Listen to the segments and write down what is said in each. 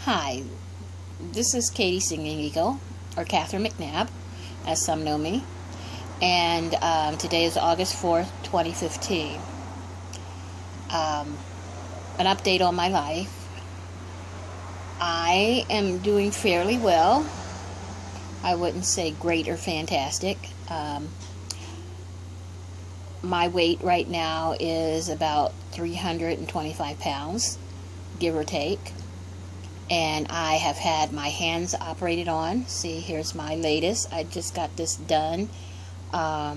Hi, this is Katie Singing Eagle, or Catherine McNabb, as some know me, and today is August 4th, 2015. An update on my life. I am doing fairly well. I wouldn't say great or fantastic. My weight right now is about 325 pounds, give or take. And I have had my hands operated on. See, here's my latest. I just got this done a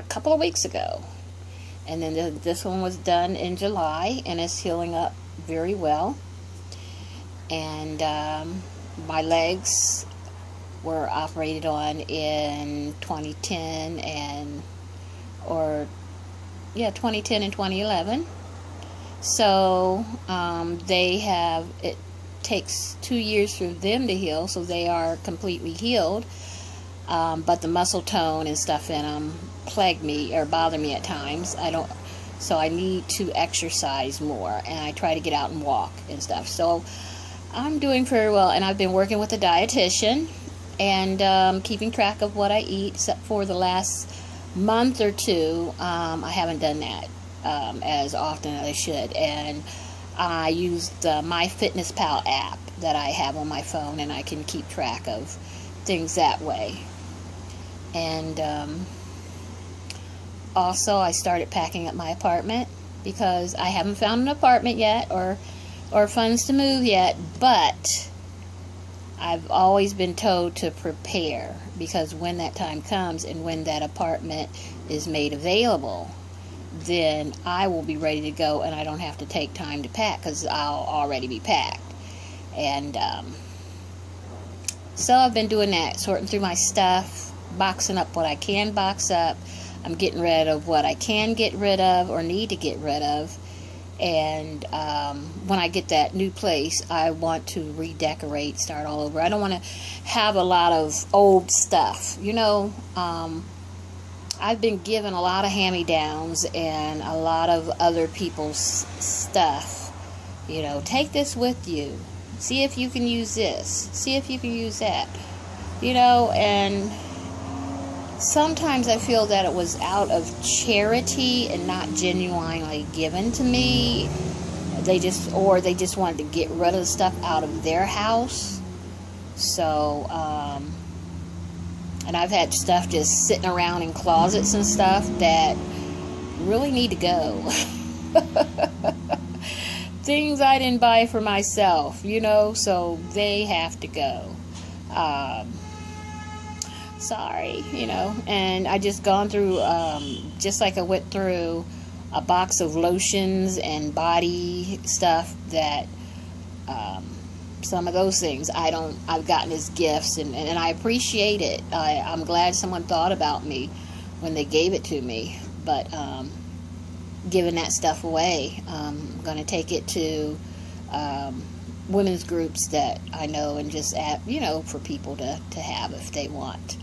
couple of weeks ago. And then this one was done in July, and it's healing up very well. And my legs were operated on in 2010 and 2010 and 2011. So it takes 2 years for them to heal, so they are completely healed. But the muscle tone and stuff in them plague me or bother me at times. So I need to exercise more, and I try to get out and walk and stuff. So I'm doing very well, and I've been working with a dietitian and keeping track of what I eat, except for the last month or two. I haven't done that as often as I should, and I used the MyFitnessPal app that I have on my phone, and I can keep track of things that way. And also I started packing up my apartment because I haven't found an apartment yet or funds to move yet, but I've always been told to prepare, because when that time comes and when that apartment is made available, then I will be ready to go, and I don't have to take time to pack because I'll already be packed. And so I've been doing that, sorting through my stuff, boxing up what I can box up. I'm getting rid of what I can get rid of or need to get rid of. And when I get that new place, I want to redecorate, start all over. I don't want to have a lot of old stuff. I've been given a lot of hand-me-downs and a lot of other people's stuff. Take this with you. See if you can use this. See if you can use that. And sometimes I feel that it was out of charity and not genuinely given to me. They just wanted to get rid of the stuff out of their house. So, and I've had stuff just sitting around in closets and stuff that really need to go. Things I didn't buy for myself, so they have to go. Sorry, and I just gone through, just like I went through a box of lotions and body stuff that, some of those things I've gotten as gifts, and I appreciate it. I'm glad someone thought about me when they gave it to me, but giving that stuff away, I'm going to take it to women's groups that I know, and just for people to have if they want.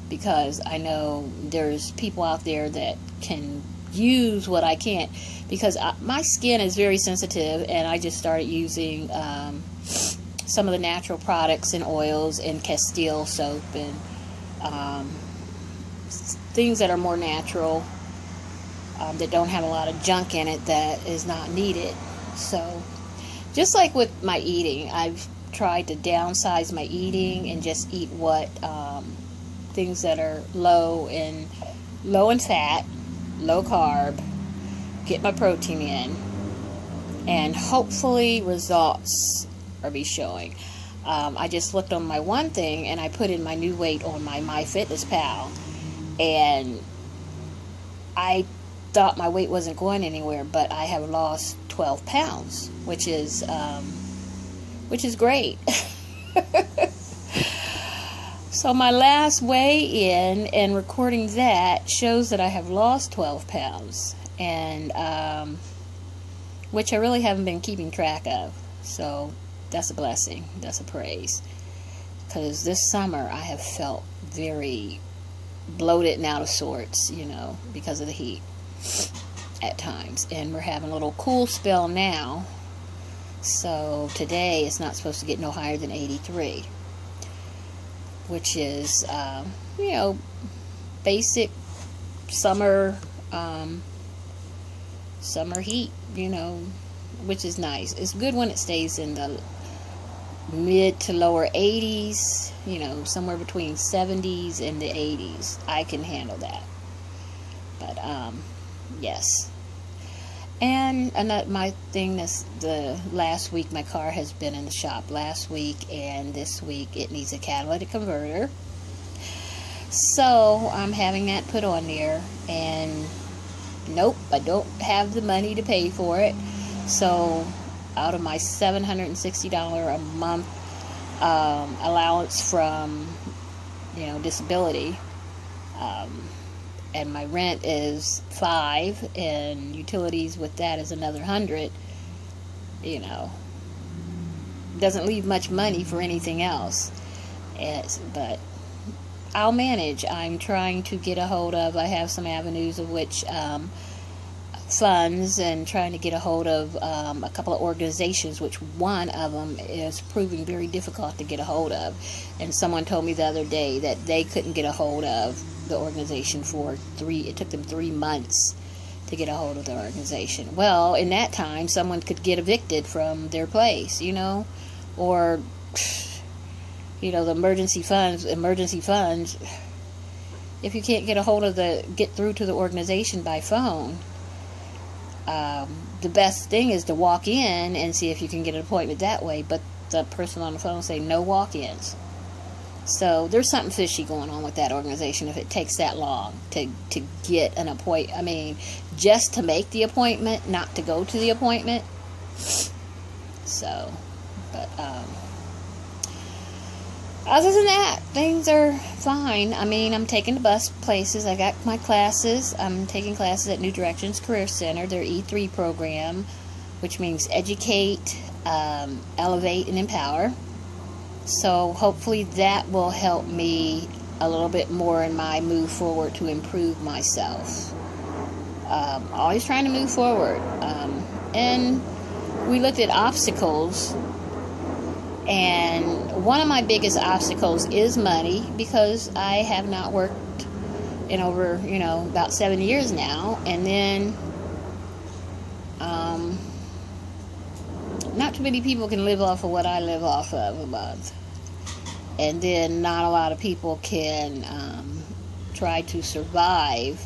Because I know there's people out there that can use what I can't, because my skin is very sensitive, and I just started using some of the natural products and oils and Castile soap and things that are more natural, that don't have a lot of junk in it that is not needed. So just like with my eating, I've tried to downsize my eating and just eat things that are low in fat, low carb, get my protein in, and hopefully results are be showing. I just looked on my one thing, and I put in my new weight on my MyFitnessPal, and I thought my weight wasn't going anywhere, but I have lost 12 pounds, which is great. So my last weigh-in and recording that shows that I have lost 12 pounds, and which I really haven't been keeping track of. So that's a blessing. That's a praise. Because this summer I have felt very bloated and out of sorts, because of the heat. at times. And we're having a little cool spell now. So today it's not supposed to get no higher than 83, which is, basic summer heat, which is nice. It's good when it stays in the mid to lower 80s, somewhere between 70s and the 80s. I can handle that. But yes. And my thing is, the last week my car has been in the shop. Last week and this week it needs a catalytic converter. So I'm having that put on there, and nope, I don't have the money to pay for it. So out of my $760 a month allowance from disability, and my rent is $5, and utilities with that is another $100, doesn't leave much money for anything else. But I'll manage. I'm trying to get a hold of, I have some avenues of which funds, and trying to get a hold of a couple of organizations, which one of them is proving very difficult to get a hold of. And someone told me the other day that they couldn't get a hold of the organization it took them 3 months to get a hold of the organization. Well, in that time, someone could get evicted from their place, or the emergency funds, if you can't get through to the organization by phone, the best thing is to walk in and see if you can get an appointment that way. But the person on the phone say no walk-ins. So there's something fishy going on with that organization if it takes that long to get an appointment. I mean, just to make the appointment, not to go to the appointment. So, but other than that, things are fine. I mean, I'm taking the bus places. I got my classes. I'm taking classes at New Directions Career Center, their E3 program, which means educate, elevate, and empower. So hopefully that will help me a little bit more in my move forward to improve myself. Always trying to move forward. And we looked at obstacles. And one of my biggest obstacles is money, because I have not worked in over, about 7 years now. And then, not too many people can live off of what I live off of a month. And then not a lot of people can try to survive.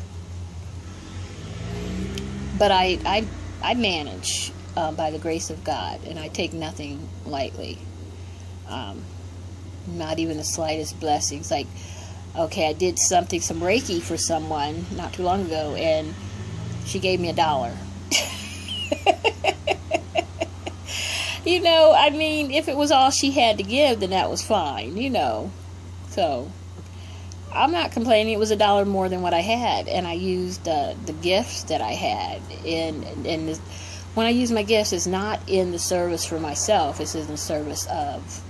But I manage by the grace of God, and I take nothing lightly. Not even the slightest blessings. Like, okay, I did some Reiki for someone not too long ago, and she gave me $1. I mean, if it was all she had to give, then that was fine, So, I'm not complaining. It was $1 more than what I had, and I used the gifts that I had. And when I use my gifts, it's not in the service for myself. It's in the service of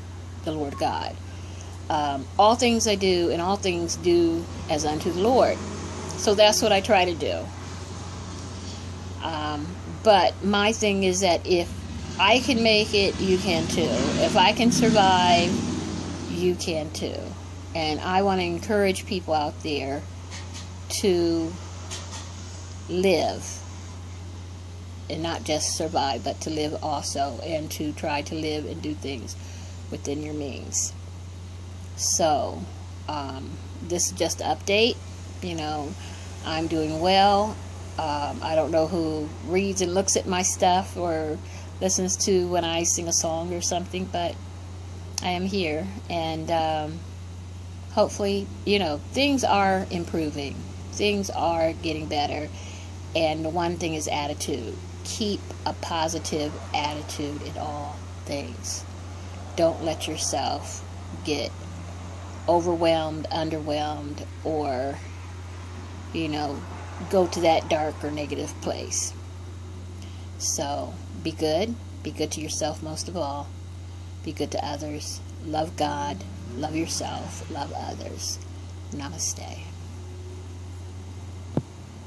the Lord God. All things I do, and all things do as unto the Lord. So that's what I try to do. But my thing is that if I can make it, you can too. If I can survive, you can too. And I want to encourage people out there to live, and not just survive, but to live also, and to try to live and do things within your means. So this is just an update. I'm doing well. I don't know who reads and looks at my stuff or listens to when I sing a song or something, but I am here, and hopefully, things are improving. Things are getting better. And the one thing is attitude. Keep a positive attitude in all things. Don't let yourself get overwhelmed, underwhelmed, or, go to that dark or negative place. So, be good. Be good to yourself most of all. Be good to others. Love God. Love yourself. Love others. Namaste.